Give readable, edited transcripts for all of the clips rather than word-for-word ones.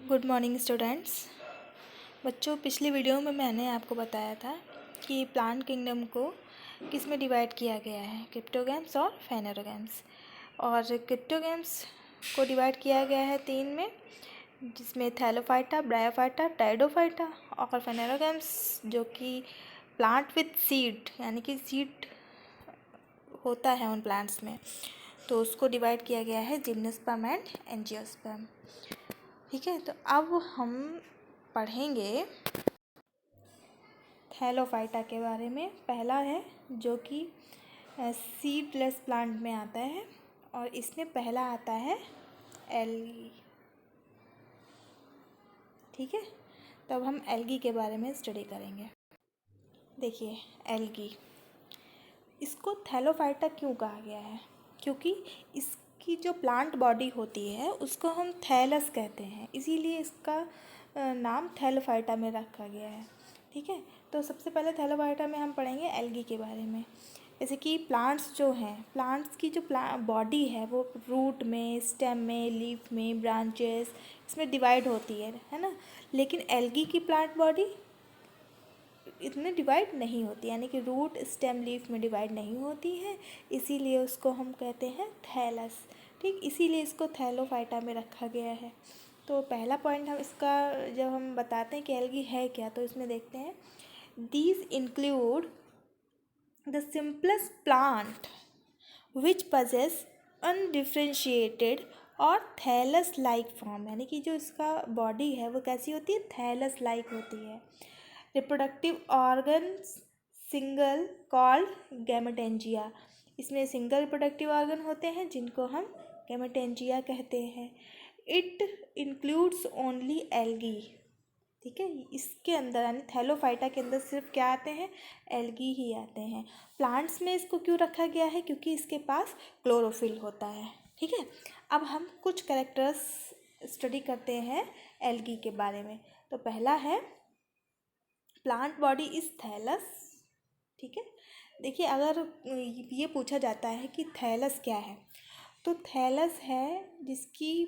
Good morning students. बच्चों, पिछली video में मैंने आपको बताया था कि प्लांट किंगडम को किस में डिवाइड किया गया है, क्रिप्टोगैम्स और फेनरोगैम्स। और क्रिप्टोगैम्स को डिवाइड किया गया है 3 में, जिसमें थैलोफाइटा, ब्रायोफाइटा, टाइडोफाइटा। और फेनरोगैम्स जो कि प्लांट विथ सीड यानी कि सीड होता है उन प्लांट्स में, तो उसको डिवाइड किया गया है जिम्नोस्पर्म एंड एंजियोस्पर्म। ठीक है, तो अब हम पढ़ेंगे थैलोफाइटा के बारे में। पहला है जो कि सीडलेस प्लांट में आता है, और इसमें पहला आता है एल्गी। ठीक है, तो अब हम एल्गी के बारे में स्टडी करेंगे। देखिए, एल्गी, इसको थैलोफाइटा क्यों कहा गया है? क्योंकि इसकी जो प्लांट बॉडी होती है उसको हम थैलस कहते हैं, इसीलिए इसका नाम थैलोफाइटा में रखा गया है। ठीक है, तो सबसे पहले थैलोफाइटा में हम पढ़ेंगे एल्गी के बारे में। जैसे कि प्लांट्स जो हैं, प्लांट्स की जो बॉडी है वो रूट में, स्टेम में, लीफ में, ब्रांचेस, इसमें डिवाइड होती है ना। लेकिन एल्गी की प्लांट बॉडी इतने डिवाइड नहीं होती, यानी कि रूट, स्टेम, लीफ में डिवाइड नहीं होती है, इसीलिए उसको हम कहते हैं थैलस। ठीक, इसीलिए इसको थैलोफाइटा में रखा गया है। तो पहला पॉइंट हम इसका जब हम बताते हैं कि एल्गी है क्या, तो इसमें देखते हैं these include the simplest plant which possess undifferentiated और थैलस लाइक फॉर्म, यानी कि जो इसका बॉडी है वो कैसी होती है, थैलस लाइक होती है। Reproductive organs single called gametangia, इसमें सिंगल रिप्रोडक्टिव ऑर्गन होते हैं जिनको हम गैमेटेंजिया कहते हैं। It includes only algae. ठीक है, इसके अंदर यानी थैलोफाइटा के अंदर सिर्फ क्या आते हैं, एल्गी ही आते हैं। प्लांट्स में इसको क्यों रखा गया है? क्योंकि इसके पास क्लोरोफिल होता है। ठीक है, अब हम कुछ कैरेक्टर्स स्टडी करते हैं एल्गी के बारे में। तो पहला है प्लांट बॉडी इज थैलस। ठीक है, देखिए, अगर ये पूछा जाता है कि थैलस क्या है, तो थैलस है जिसकी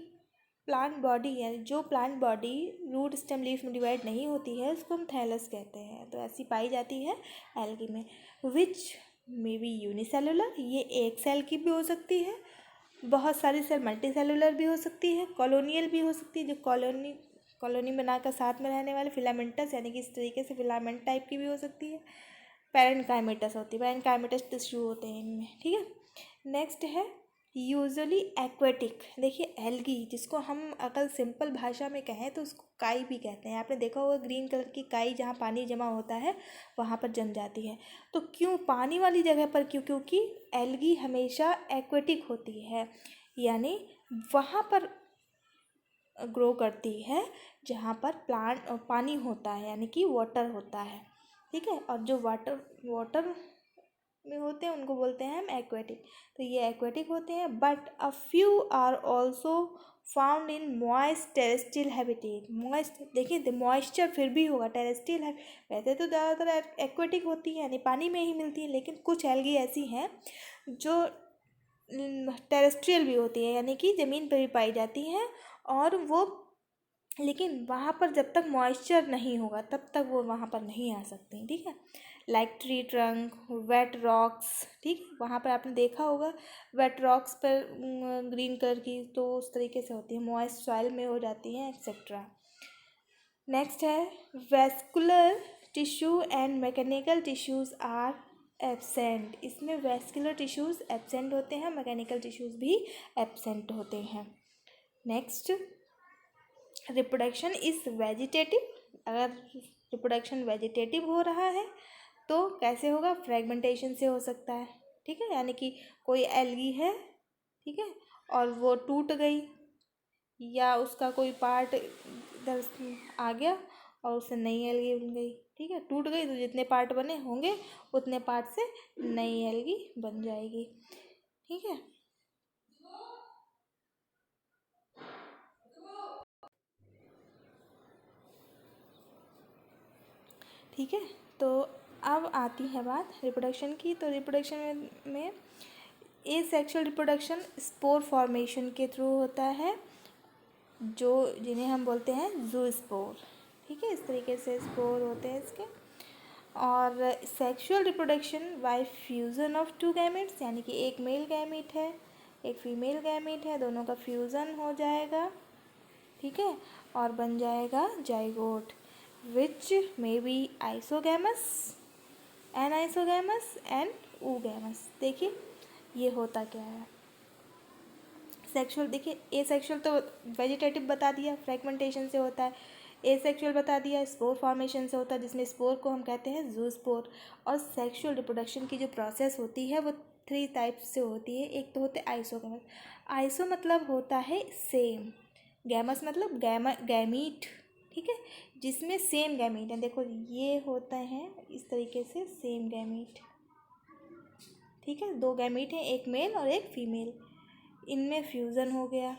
प्लांट बॉडी है, जो plant body root, stem, leaf में डिवाइड नहीं होती है, उसको हम थैलस कहते हैं। तो ऐसी पाई जाती है एल्गी में। विच मे बी यूनिसेलुलर, ये एक सेल की भी हो सकती है, बहुत सारी सेल मल्टी सेलुलर भी हो सकती है, कॉलोनियल भी हो सकती है, जो कॉलोनी बनाकर साथ में रहने वाले, फिलामेंटस यानी कि इस तरीके से फिलामेंट टाइप की भी हो सकती है, पैरेन्काइमेटस होती है, पैरेन्काइमेटस टिश्यू होते हैं इनमें। ठीक है, नेक्स्ट है यूजुअली एक्वेटिक। देखिए, एल्गी जिसको हम अगर सिंपल भाषा में कहें तो उसको काई भी कहते हैं। आपने देखा होगा ग्रीन कलर की काई जहाँ पानी जमा होता है वहाँ पर जम जाती है। तो क्यों पानी वाली जगह पर? क्यों? क्योंकि एल्गी हमेशा एक्वेटिक होती है, यानी वहाँ पर ग्रो करती है जहाँ पर प्लांट पानी होता है, यानी कि वाटर होता है। ठीक है, और जो वाटर में होते हैं उनको बोलते हैं हम एक्वेटिक। तो ये एक्वेटिक होते हैं, but a few are also found in moist terrestrial habitat. Moist, देखिए मॉइस्चर फिर भी होगा, टेरेस्ट्रियल है। वैसे तो ज़्यादातर एक्वेटिक होती है यानी पानी में ही मिलती है, लेकिन कुछ एल्गी ऐसी हैं जो टेरेस्ट्रियल भी होती है, यानी कि ज़मीन पर भी पाई जाती हैं, और वो लेकिन वहाँ पर जब तक मॉइस्चर नहीं होगा तब तक वो वहाँ पर नहीं आ सकती। ठीक है, like tree trunk, wet rocks. ठीक है, वहाँ पर आपने देखा होगा वेट रॉक्स पर ग्रीन कलर की, तो उस तरीके से होती है, मॉइस्ट सॉइल में हो जाती हैं, एक्सेट्रा। नेक्स्ट है vascular tissue and mechanical tissues are absent. इसमें वेस्कुलर टिश्यूज़ एब्सेंट होते हैं, मैकेनिकल टिश्यूज़ भी एब्सेंट होते हैं। Next, reproduction is vegetative. अगर रिप्रोडक्शन वेजिटेटिव हो रहा है तो कैसे होगा? फ्रेगमेंटेशन से हो सकता है। ठीक है, यानी कि कोई एल्गी है, ठीक है, और वो टूट गई या उसका कोई पार्ट इधर आ गया और उससे नई एल्गी बन गई। ठीक है, टूट गई तो जितने पार्ट बने होंगे उतने पार्ट से नई एल्गी बन जाएगी। ठीक है, ठीक है, तो अब आती है बात रिप्रोडक्शन की। तो रिप्रोडक्शन में ए सेक्शुअल रिप्रोडक्शन स्पोर फॉर्मेशन के थ्रू होता है, जो जिन्हें हम बोलते हैं ज़ूस्पोर। ठीक है, इस तरीके से स्पोर होते हैं इसके। और sexual reproduction by fusion of two gametes, यानी कि एक मेल गैमेट है एक फीमेल गैमेट है, दोनों का फ्यूज़न हो जाएगा। ठीक है, और बन जाएगा zygote which may be isogamous, anisogamous and oogamous। देखिए ये होता क्या है। सेक्सुअल देखिए, ए सेक्सुअल तो वेजिटेटिव बता दिया, फ्रैगमेंटेशन से होता है। ए सेक्सुअल बता दिया, स्पोर फॉर्मेशन से होता है, जिसमें स्पोर को हम कहते हैं ज़ूस्पोर। और सेक्सुअल रिप्रोडक्शन की जो प्रोसेस होती है वो 3 टाइप्स से होती है। एक तो होते हैं आइसोगैमस। आइसो मतलब होता है सेम, गैमस मतलब गैमीट। ठीक है, जिसमें सेम गैमीट है। देखो ये होता है इस तरीके से सेम गैमीट। ठीक है, 2 गैमीट हैं, एक मेल और एक फीमेल, इनमें फ्यूज़न हो गया।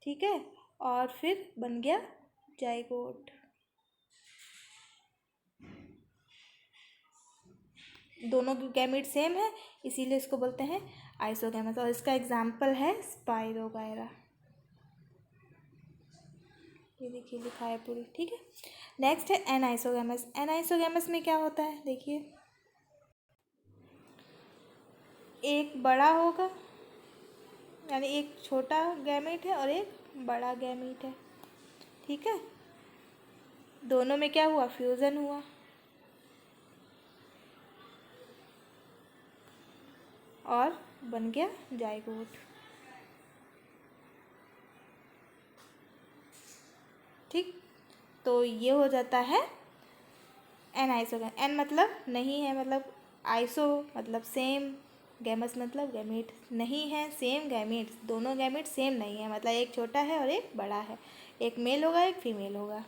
ठीक है, और फिर बन गया जाइगोट। दोनों गैमीट सेम है, इसीलिए इसको बोलते हैं आइसोगैमस। और इसका एग्जाम्पल है स्पाइरोगायरा। ये देखिए लिखा है पूरी। ठीक है, नेक्स्ट है एनाइसोगैमस। एनाइसोगैमस में क्या होता है, देखिए एक बड़ा होगा, यानी एक छोटा गैमेट है और एक बड़ा गैमेट है। ठीक है, दोनों में क्या हुआ, फ्यूज़न हुआ। और बन गया जाइगोट। ठीक, तो ये हो जाता है एनाइसोगैमस। एन मतलब नहीं है, मतलब आइसो मतलब सेम, गैमस मतलब गैमेट नहीं है, सेम गैमेट, दोनों गैमेट सेम नहीं है, मतलब एक छोटा है और एक बड़ा है, एक मेल होगा एक फीमेल होगा।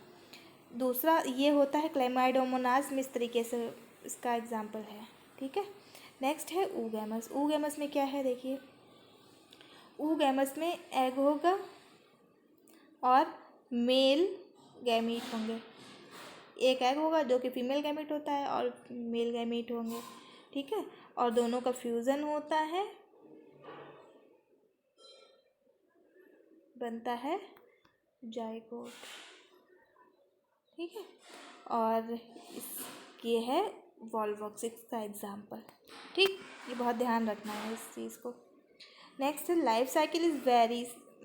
दूसरा ये होता है क्लेमाइडोमोनास में, इस तरीके से इसका एग्जाम्पल है। ठीक है, नेक्स्ट है oogamous। oogamous में क्या है, देखिए oogamous में एग होगा और मेल गैमीट होंगे। एक एग होगा जो कि फीमेल गैमीट होता है और मेल गैमीट होंगे। ठीक है, और दोनों का फ्यूज़न होता है, बनता है जाइगोट। ठीक है, और ये है वॉल्वोक्सिक्स का एग्जाम्पल। ठीक, ये बहुत ध्यान रखना है इस चीज़ को। Next life cycle is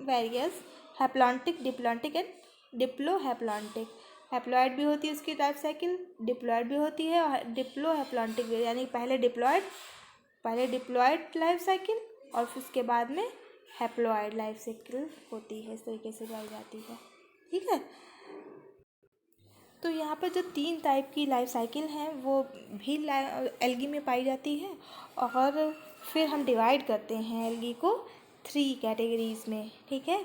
various haplontic, diplontic and diplohaplontic. Haploid भी होती है उसकी लाइफ साइकिल, डिप्लॉइड भी होती है और डिप्लोहैप्लॉन्टिक भी, यानी पहले डिप्लॉइड लाइफ साइकिल और फिर उसके बाद में हैप्लॉइड लाइफ साइकिल होती है, इस तरीके से पाई जाती है। ठीक है, तो यहाँ पर जो 3 टाइप की लाइफ साइकिल हैं वो भी एल्गी में पाई जाती है। और फिर हम डिवाइड करते हैं एल्गी को 3 कैटेगरीज़ में। ठीक है,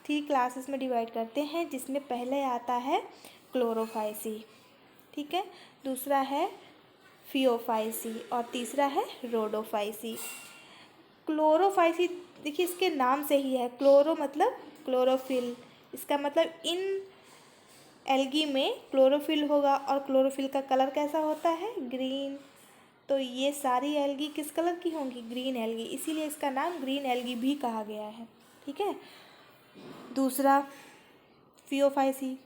3 क्लासेस में डिवाइड करते हैं, जिसमें पहले आता है क्लोरोफाइसी। ठीक है, दूसरा है फियोफाइसी और तीसरा है रोडोफाइसी। क्लोरोफाइसी देखिए इसके नाम से ही है, क्लोरो मतलब क्लोरोफिल, इसका मतलब इन एल्गी में क्लोरोफिल होगा। और क्लोरोफिल का कलर कैसा होता है, ग्रीन। तो ये सारी एल्गी किस कलर की होंगी, ग्रीन एल्गी, इसीलिए इसका नाम ग्रीन एल्गी भी कहा गया है। ठीक है, दूसरा फियोफाइसी,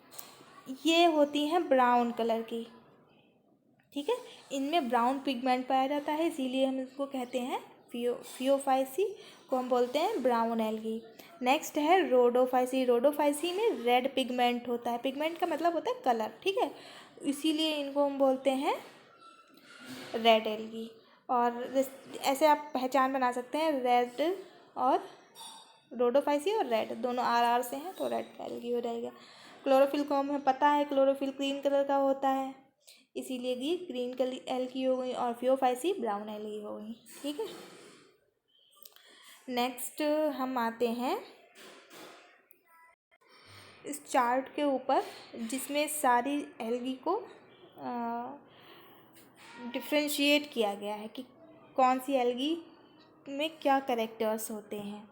ये होती हैं ब्राउन कलर की। ठीक है, इनमें ब्राउन पिगमेंट पाया जाता है, इसीलिए हम इसको कहते हैं फियोफाइसी को हम बोलते हैं ब्राउन एल्गी। नेक्स्ट है रोडोफाइसी। रोडोफाइसी में रेड पिगमेंट होता है, पिगमेंट का मतलब होता है कलर। ठीक है, इसीलिए इनको हम बोलते हैं रेड एल्गी। और ऐसे आप पहचान बना सकते हैं, रेड और रोडोफाइसी और रेड दोनों आर से हैं तो रेड एल्गी हो जाएगा। क्लोरोफिल को हमें पता है, क्लोरोफिल ग्रीन कलर का होता है, इसीलिए ये ग्रीन कलर एल्गी हो गई और फियोफाइसी ब्राउन एल्गी हो गई। ठीक है, नेक्स्ट हम आते हैं इस चार्ट के ऊपर, जिसमें सारी एल्गी को डिफ्रेंशिएट किया गया है कि कौन सी एल्गी में क्या कैरेक्टर्स होते हैं।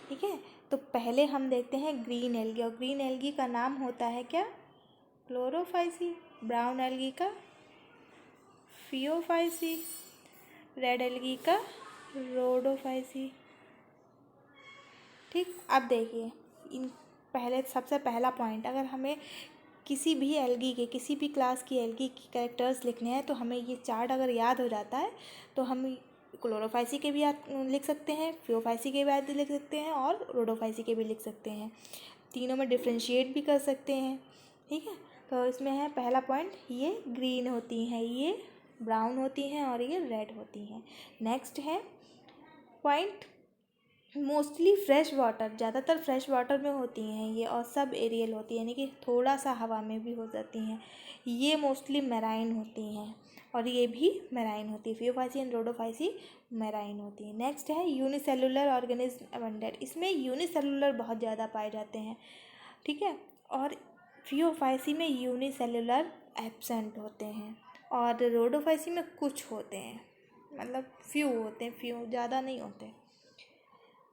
ठीक है, तो पहले हम देखते हैं ग्रीन एल्गी, और ग्रीन एल्गी का नाम होता है क्या, क्लोरोफाइसी। ब्राउन एल्गी का फियोफाइसी, रेड एल्गी का रोडोफाइसी। ठीक, अब देखिए इन पहले सबसे पहला पॉइंट, अगर हमें किसी भी एल्गी के किसी भी क्लास की एल्गी की कैरेक्टर्स लिखने हैं तो हमें ये चार्ट अगर याद हो जाता है तो हम क्लोरोफाइसी के भी याद लिख सकते हैं, फियोफाइसी के भी याद लिख सकते हैं और रोडोफाइसी के भी लिख सकते हैं। तीनों में डिफ्रेंशिएट भी कर सकते हैं। ठीक है, तो इसमें है पहला पॉइंट, ये ग्रीन होती हैं, ये ब्राउन होती हैं और ये रेड होती हैं। नेक्स्ट है पॉइंट, मोस्टली फ्रेश वाटर, ज़्यादातर फ्रेश वाटर में होती हैं ये, और सब एरियल होती है, यानी कि थोड़ा सा हवा में भी हो जाती हैं। ये मोस्टली मेराइन होती हैं और ये भी मेराइन होती है। फियोफाइसी एंड रोडोफाइसी मेराइन होती है। नेक्स्ट है यूनिसेलुलर ऑर्गेनिज्म अबंडेंट, इसमें यूनिसेलुलर बहुत ज़्यादा पाए जाते हैं। ठीक है, और फियोफाइसी में यूनिसेलुलर एब्सेंट होते हैं और रोडोफाइसी में कुछ होते हैं, मतलब फ्यू होते हैं, फ्यू ज़्यादा नहीं होते।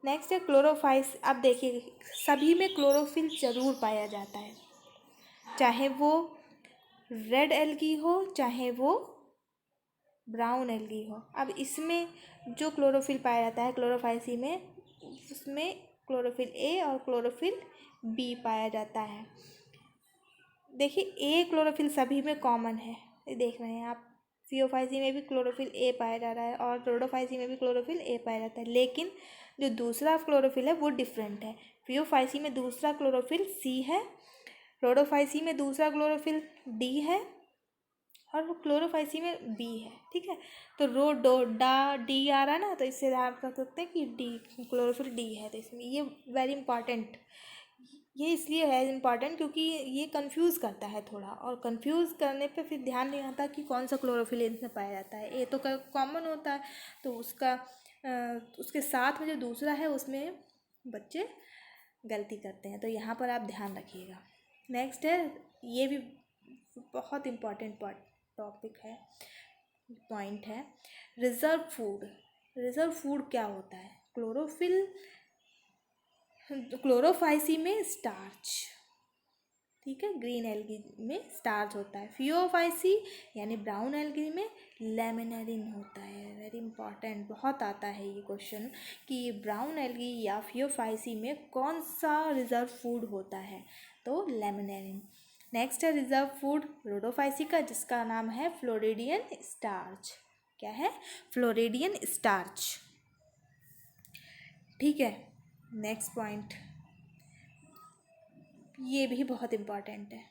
नेक्स्ट है क्लोरोफाइस। अब देखिए सभी में क्लोरोफिल ज़रूर पाया जाता है, चाहे वो रेड एल्गी हो चाहे वो ब्राउन एल्गी हो। अब इसमें जो क्लोरोफिल पाया जाता है क्लोरोफाइसी में, उसमें क्लोरोफिल ए और क्लोरोफिल बी पाया जाता है। देखिए ए क्लोरोफिल सभी में कॉमन है, ये देख रहे हैं आप, फियोफाइसी में भी क्लोरोफिल ए पाया जा रहा है और रोडोफाइसी में भी क्लोरोफिल ए पाया जाता है, लेकिन जो दूसरा क्लोरोफिल है वो डिफरेंट है। फियोफाइसी में दूसरा क्लोरोफिल सी है, रोडोफाइसी में दूसरा क्लोरोफिल डी है और क्लोरोफाइसी में बी है। ठीक है, तो रो डो डा डी आ रहा है ना, तो इससे आप कह सकते हैं कि डी क्लोरोफिल डी है। तो इसमें ये वेरी इंपॉर्टेंट, ये इसलिए है इम्पॉर्टेंट क्योंकि ये कंफ्यूज करता है थोड़ा, और कंफ्यूज करने पे फिर ध्यान नहीं आता कि कौन सा क्लोरोफिल इसमें पाया जाता है। ए तो कॉमन होता है, तो उसके साथ में जो दूसरा है उसमें बच्चे गलती करते हैं, तो यहाँ पर आप ध्यान रखिएगा। नेक्स्ट है, ये भी बहुत इम्पॉर्टेंट टॉपिक है, पॉइंट है, रिजर्व फूड। रिजर्व फूड क्या होता है? क्लोरोफाइसी में स्टार्च, ठीक है, ग्रीन एल्गी में स्टार्च होता है। फियोफाइसी यानी ब्राउन एल्गी में लेमिनेरिन होता है। वेरी इंपॉर्टेंट, बहुत आता है ये क्वेश्चन कि ब्राउन एल्गी या फियोफाइसी में कौन सा रिजर्व फूड होता है, तो लेमिनेरिन। नेक्स्ट है रिजर्व फूड रोडोफाइसी का, जिसका नाम है फ्लोरिडियन स्टार्च। क्या है? Floridean starch. ठीक है, नेक्स्ट पॉइंट, ये भी बहुत इम्पॉर्टेंट है,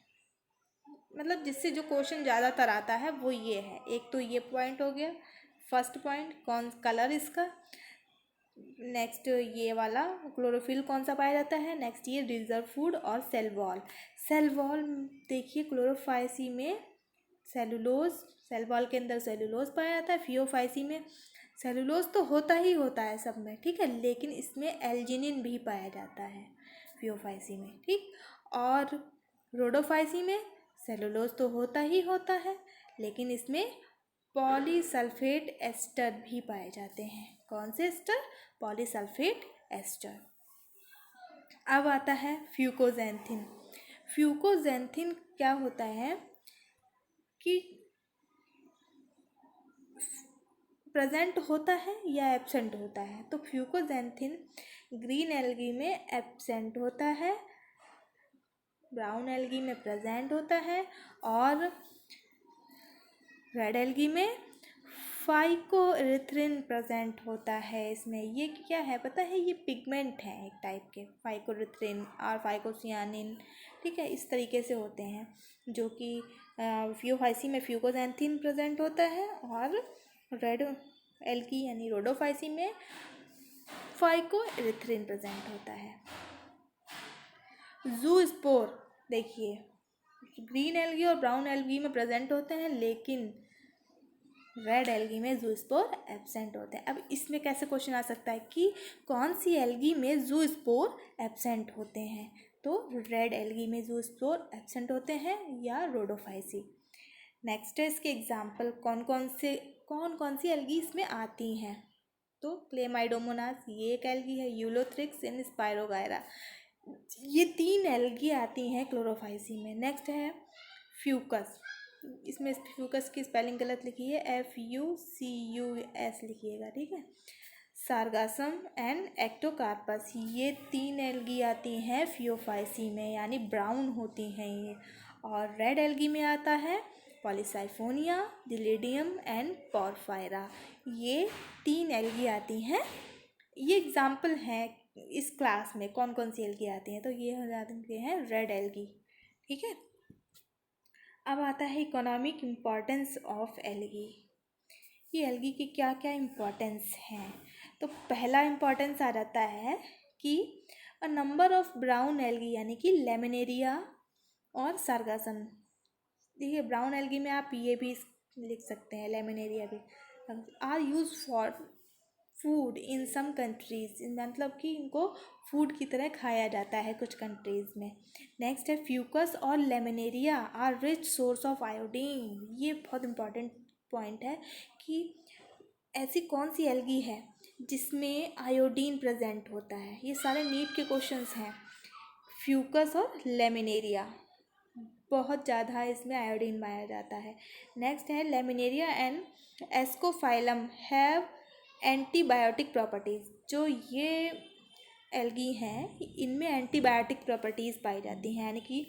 मतलब जिससे जो क्वेश्चन ज़्यादातर आता है वो ये है। एक तो ये पॉइंट हो गया, फर्स्ट पॉइंट, कौन कलर इसका। नेक्स्ट ये वाला क्लोरोफिल कौन सा पाया जाता है। नेक्स्ट ये रिजर्व फूड और सेल वॉल। सेल वॉल देखिए क्लोरोफाइसी में सेलुलोज, सेल वॉल के अंदर सेलुलोज पाया जाता है। फियोफाइसी में सेलुलोज तो होता ही होता है सब में, ठीक है, लेकिन इसमें एल्जिनिन भी पाया जाता है फियोफाइसी में, ठीक। और रोडोफाइसी में सेलुलोज तो होता ही होता है, लेकिन इसमें पॉलीसल्फेट एस्टर भी पाए जाते हैं। कौन से एस्टर? Polysulphate ester. अब आता है फ्यूकोजेंथिन। फ्यूकोजेंथिन क्या होता है कि प्रेजेंट होता है या एब्सेंट होता है, तो फ्यूकोजेंथिन ग्रीन एल्गी में एब्सेंट होता है, ब्राउन एल्गी में प्रेजेंट होता है और रेड एल्गी में फाइकोरिथ्रिन प्रेजेंट होता है। इसमें ये क्या है पता है? ये पिगमेंट है एक टाइप के, फाइकोरिथ्रिन और फाइकोसियानिन, ठीक है, इस तरीके से होते हैं, जो कि फियोफाइसी में फ्यूकोजेंथिन प्रेजेंट होता है और रेड एल्गी यानी रोडोफाइसी में फाइकोरिथ्रिन प्रेजेंट होता है। ज़ूस्पोर देखिए ग्रीन एल्गी और ब्राउन एल्गी में प्रेजेंट होते हैं, लेकिन रेड एल्गी में ज़ूस्पोर एब्सेंट होते हैं। अब इसमें कैसे क्वेश्चन आ सकता है कि कौन सी एल्गी में ज़ूस्पोर एब्सेंट होते हैं, तो रेड एल्गी में ज़ूस्पोर एब्सेंट होते हैं या रोडोफाइसी। नेक्स्ट है इसके एग्जाम्पल, कौन कौन सी एल्गी इसमें आती हैं, तो क्लेमाइडोमोनास ये एक एल्गी है, यूलोथ्रिक्स एंड स्पायरोगायरा, ये 3 एल्गी आती हैं क्लोरोफाइसी में। नेक्स्ट है फ्यूकस, इसमें फ्यूकस की स्पेलिंग गलत लिखी है, FUCUS लिखिएगा, ठीक है। सार्गासम एंड एक्टोकार्पस, ये 3 एल्गी आती हैं फियोफाइसी में, यानी ब्राउन होती हैं ये। और रेड एल्गी में आता है पॉलीसाइफोनिया, जिलेडियम एंड पोरफायरा, ये 3 एल्गी आती हैं। ये एग्जाम्पल हैं इस क्लास में कौन कौन सी एल्गी आती हैं, तो ये हो जाते हैं रेड एल्गी। ठीक है, अब आता है इकोनॉमिक इम्पॉर्टेंस ऑफ एल्गी। ये एल्गी की क्या क्या इम्पोर्टेंस हैं, तो पहला इम्पोर्टेंस आ जाता है कि a number of brown algae, यानी कि लेमिनेरिया और सार्गासम। देखिए ब्राउन एल्गी में आप ये भी लिख सकते हैं, लेमिनेरिया भी, are use for food in some countries, मतलब कि इनको फूड की तरह खाया जाता है कुछ कंट्रीज़ में। नेक्स्ट है फ्यूकस और Laminaria are rich source of iodine. ये बहुत इंपॉर्टेंट पॉइंट है कि ऐसी कौन सी एल्गी है जिसमें आयोडीन प्रेजेंट होता है। ये सारे नीट के क्वेश्चंस हैं। फ्यूकस और लेमिनेरिया बहुत ज़्यादा इसमें आयोडीन पाया जाता है। नेक्स्ट है laminaria and Ascophyllum have antibiotic properties. जो ये एल्गी हैं इनमें एंटीबायोटिक प्रॉपर्टीज़ पाई जाती हैं, यानी कि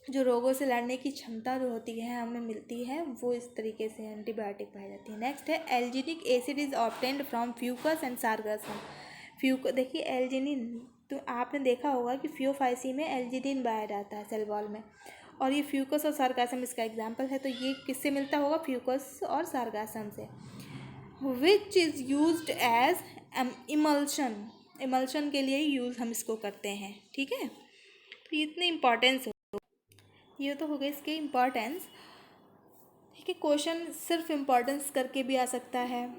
जो रोगों से लड़ने की क्षमता जो होती है हमें मिलती है, वो इस तरीके से एंटीबायोटिक पाई जाती है। नेक्स्ट है alginic acid is obtained from Fucus and Sargassum. देखिए एल्जिनिन, तो आपने देखा होगा कि फियोफाइसी में एल्जिनिन पाया जाता है सेल वॉल में, और ये फ्यूकस और सार्गासम इसका एग्जाम्पल है। तो ये किससे मिलता होगा, फ्यूकस और सार्गासम से। Which is used as emulsion, emulsion के लिए यूज़ हम इसको करते हैं। ठीक है, तो ये इतने इम्पॉर्टेंस, ये तो हो गए इसके इम्पॉर्टेंस। ठीक है, क्वेश्चन सिर्फ इम्पॉर्टेंस करके भी आ सकता है,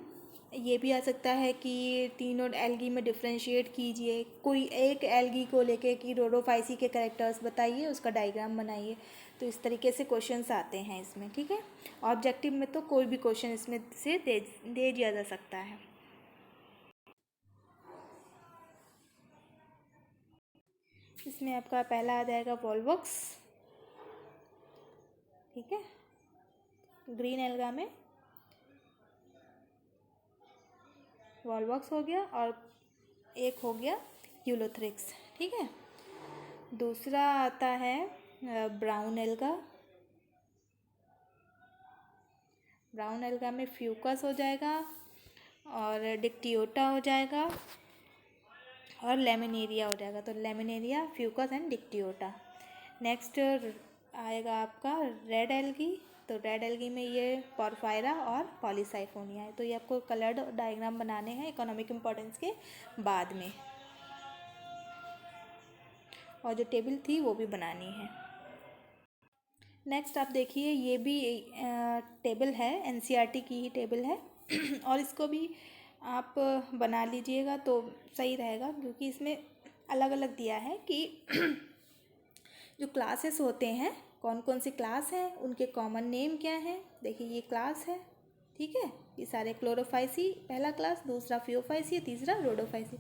ये भी आ सकता है कि तीनों एल्गी में डिफ्रेंशिएट कीजिए, कोई एक एल्गी को लेके कि रोडोफाइसी के कैरेक्टर्स बताइए, उसका डायग्राम बनाइए। तो इस तरीके से क्वेश्चंस आते हैं इसमें। ठीक है, ऑब्जेक्टिव में तो कोई भी क्वेश्चन इसमें से दे दिया जा सकता है। इसमें आपका पहला आ जाएगा वॉल्वॉक्स। ठीक है, ग्रीन एल्गा में वॉल्वॉक्स हो गया और एक हो गया यूलोथ्रिक्स। ठीक है, दूसरा आता है ब्राउन एल्गा। ब्राउन एल्गा में फ्यूकस हो जाएगा और डिक्टियोटा हो जाएगा और लेमिनेरिया हो जाएगा। तो laminaria, Fucus and Dictyota. Next आएगा आपका रेड एल्गी। तो रेड एल्गी में ये पोरफायरा और पॉलीसाइफोनिया है। तो ये आपको कलर्ड डायग्राम बनाने हैं इकोनॉमिक इम्पोर्टेंस के बाद में, और जो टेबल थी वो भी बनानी है। नेक्स्ट आप देखिए, ये भी टेबल है, एनसीईआरटी की ही टेबल है और इसको भी आप बना लीजिएगा तो सही रहेगा, क्योंकि इसमें अलग अलग दिया है कि जो क्लासेस होते हैं, कौन कौन से क्लास हैं, उनके कॉमन नेम क्या हैं। देखिए ये क्लास है, ठीक है, ये सारे क्लोरोफाइसी पहला क्लास, दूसरा फियोफाइसी, तीसरा रोडोफाइसी।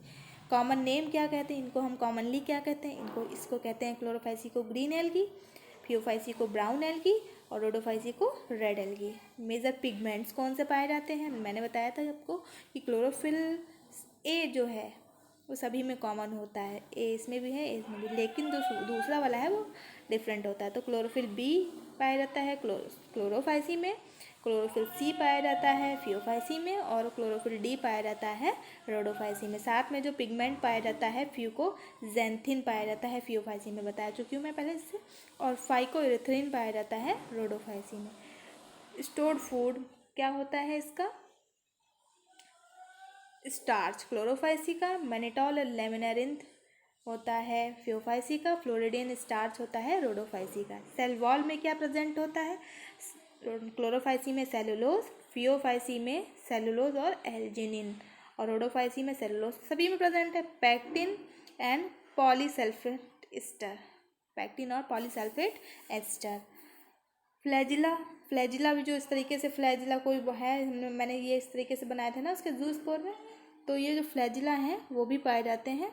कॉमन नेम क्या कहते हैं इनको, हम कॉमनली क्या कहते हैं इनको, इसको कहते हैं क्लोरोफाइसी को ग्रीन एल्गी, फियोफाइसी को ब्राउन एल्गी और रोडोफाइसी को रेड एल्गी। मेजर पिगमेंट्स कौन से पाए जाते हैं, मैंने बताया था आपको कि क्लोरोफिल ए जो है वो सभी में कॉमन होता है, ए इसमें भी है, ए इसमें भी, लेकिन जो दूसरा वाला है वो डिफरेंट होता है। तो क्लोरोफिल बी पाया जाता है क्लोरोफाइसी में, क्लोरोफिल सी पाया जाता है फियोफाइसी में, और क्लोरोफिल डी पाया जाता है रोडोफाइसी में। साथ में जो पिगमेंट पाया जाता है फ्यूकोजेंथिन पाया जाता है फियोफाइसी में, बताया चुकी हूँ मैं पहले इससे, और फाइकोइरिथ्रिन पाया जाता है रोडोफाइसी में। स्टोर्ड फूड क्या होता है इसका, स्टार्च क्लोरोफाइसी का, मैनेटॉल और लेमिनेरिंथ होता है फियोफाइसी का, फ्लोरिडियन स्टार्च होता है रोडोफाइसी का। सेल वॉल में क्या प्रेजेंट होता है, क्लोरोफाइसी में सेलुलोज, फियोफाइसी में सेलुलोज और एल्जिनिन, और रोडोफाइसी में सेलुलोज सभी में प्रेजेंट है। Pectin and polysulphate ester, pectin और पॉलीसल्फेट एस्टर। फ्लैजिला, फ्लैजिला भी जो इस तरीके से फ्लैजिला कोई है, मैंने ये इस तरीके से बनाए थे ना उसके जूस पोर में, तो ये जो फ्लैजिला हैं वो भी पाए जाते हैं।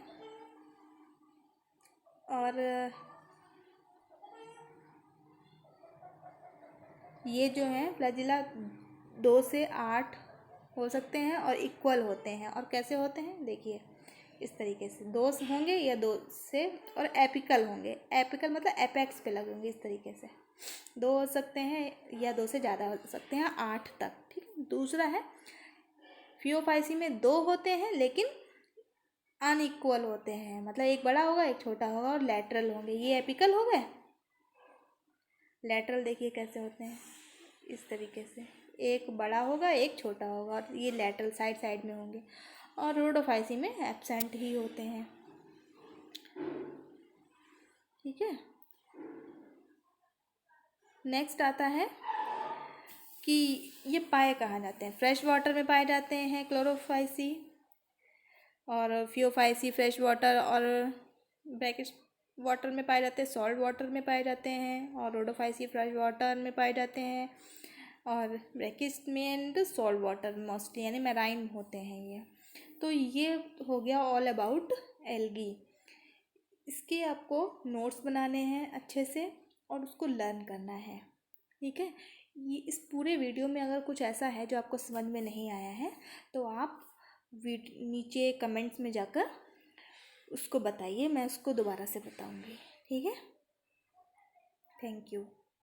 और ये जो है फ्लैजिला 2 से 8 हो सकते हैं और इक्वल होते हैं। और कैसे होते हैं देखिए, इस तरीके से दो होंगे या दो से, और एपिकल होंगे। एपिकल मतलब एपेक्स पे लगेंगे इस तरीके से। दो हो सकते हैं या दो से ज़्यादा हो सकते हैं, 8 तक। ठीक है। दूसरा है फियोफाइसी में दो होते हैं लेकिन अनइक्वल होते हैं, मतलब एक बड़ा होगा एक छोटा होगा और लैटरल होंगे। ये एपिकल हो गए। लैटरल देखिए कैसे होते हैं, इस तरीके से एक बड़ा होगा एक छोटा होगा, और ये लैटरल साइड साइड में होंगे। और रोडोफाइसी में एब्सेंट ही होते हैं। ठीक है। नेक्स्ट आता है कि ये पाए कहाँ जाते हैं। फ्रेश वाटर में पाए जाते हैं क्लोरोफाइसी, और फियोफाइसी फ्रेश वाटर और ब्रैकेट वाटर में पाए जाते हैं, सॉल्ट वाटर में पाए जाते हैं, और रोडोफाइसी फ्रेश वाटर में पाए जाते हैं, और ब्रैकिस्ट में एंड सॉल्ट वाटर मोस्टली, यानी मैराइन होते हैं ये। तो ये हो गया ऑल अबाउट एल्गी। इसके आपको नोट्स बनाने हैं अच्छे से और उसको लर्न करना है। ठीक है। ये इस पूरे वीडियो में अगर कुछ ऐसा है जो आपको समझ में नहीं आया है तो आप नीचे कमेंट्स में जाकर उसको बताइए, मैं उसको दोबारा से बताऊंगी। ठीक है। Thank you.